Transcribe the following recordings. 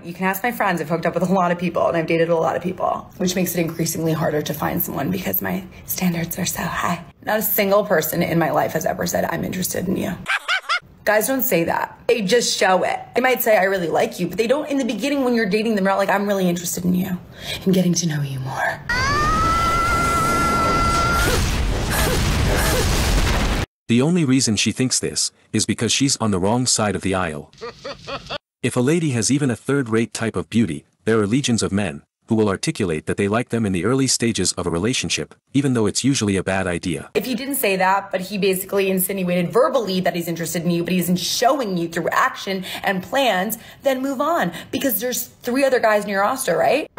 You can ask my friends. I've hooked up with a lot of people and I've dated a lot of people, which makes it increasingly harder to find someone because my standards are so high. Not a single person in my life has ever said, I'm interested in you. Guys don't say that. They just show it. They might say, I really like you, but they don't in the beginning when you're dating them. They're not like, I'm really interested in you and getting to know you more. The only reason she thinks this is because she's on the wrong side of the aisle. If a lady has even a third-rate type of beauty, there are legions of men who will articulate that they like them in the early stages of a relationship, even though it's usually a bad idea. If he didn't say that, but he basically insinuated verbally that he's interested in you, but he isn't showing you through action and plans, then move on, because there's 3 other guys in your roster, right?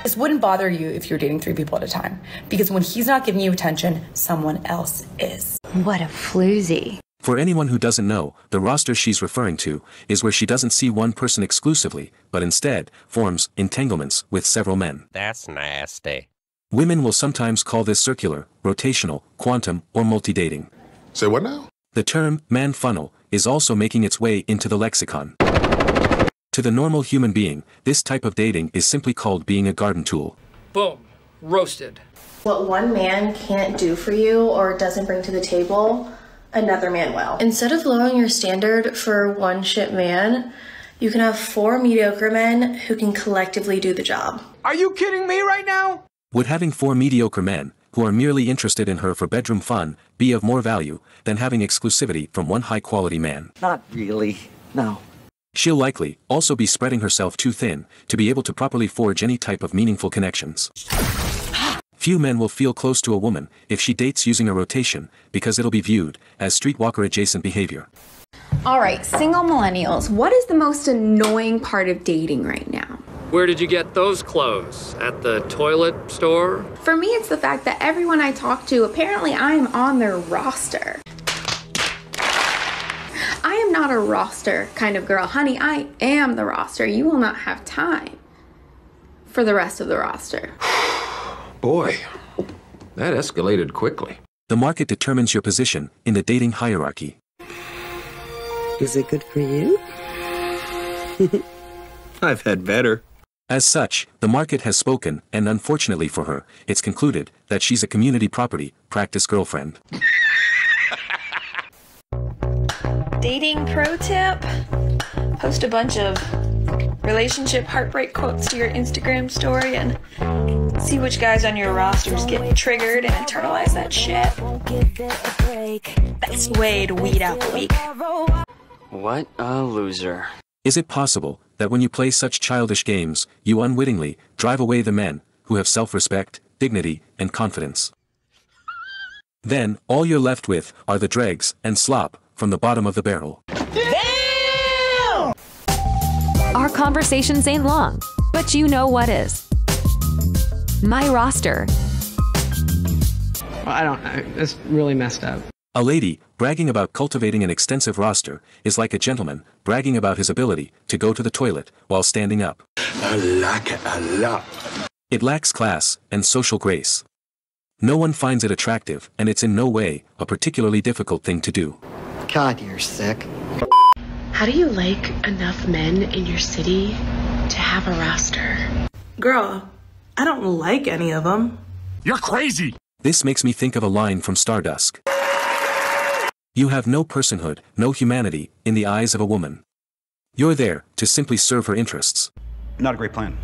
This wouldn't bother you if you're dating 3 people at a time, because when he's not giving you attention, someone else is. What a floozy. For anyone who doesn't know, the roster she's referring to is where she doesn't see one person exclusively, but instead forms entanglements with several men. That's nasty. Women will sometimes call this circular, rotational, quantum, or multi-dating. Say what now? The term man funnel is also making its way into the lexicon. To the normal human being, this type of dating is simply called being a garden tool. Boom. Roasted. What one man can't do for you or doesn't bring to the table, another man will. Instead of lowering your standard for one shit man, you can have 4 mediocre men who can collectively do the job. Are you kidding me right now? Would having 4 mediocre men, who are merely interested in her for bedroom fun, be of more value than having exclusivity from one high-quality man? Not really, no. She'll likely also be spreading herself too thin to be able to properly forge any type of meaningful connections. Few men will feel close to a woman if she dates using a rotation, because it'll be viewed as streetwalker-adjacent behavior. All right, single millennials, what is the most annoying part of dating right now? Where did you get those clothes? At the toilet store? For me, it's the fact that everyone I talk to, apparently I am on their roster. I am not a roster kind of girl. Honey, I am the roster. You will not have time for the rest of the roster. Boy, that escalated quickly. The market determines your position in the dating hierarchy. Is it good for you? I've had better. As such, the market has spoken, and unfortunately for her, it's concluded that she's a community property, practice girlfriend. Dating pro tip: post a bunch of relationship heartbreak quotes to your Instagram story and see which guys on your rosters get triggered and internalize that shit. That's the way to weed out the weak. What a loser. Is it possible that when you play such childish games, you unwittingly drive away the men who have self-respect, dignity, and confidence? Then, all you're left with are the dregs and slop from the bottom of the barrel. Damn! Our conversations ain't long, but you know what is. My roster. Well, I don't know. It's really messed up. A lady bragging about cultivating an extensive roster is like a gentleman bragging about his ability to go to the toilet while standing up. I like it a lot. It lacks class and social grace. No one finds it attractive, and it's in no way a particularly difficult thing to do. God, you're sick. How do you like enough men in your city to have a roster? Girl, I don't like any of them. You're crazy! This makes me think of a line from Stardust. You have no personhood, no humanity, in the eyes of a woman. You're there to simply serve her interests. Not a great plan.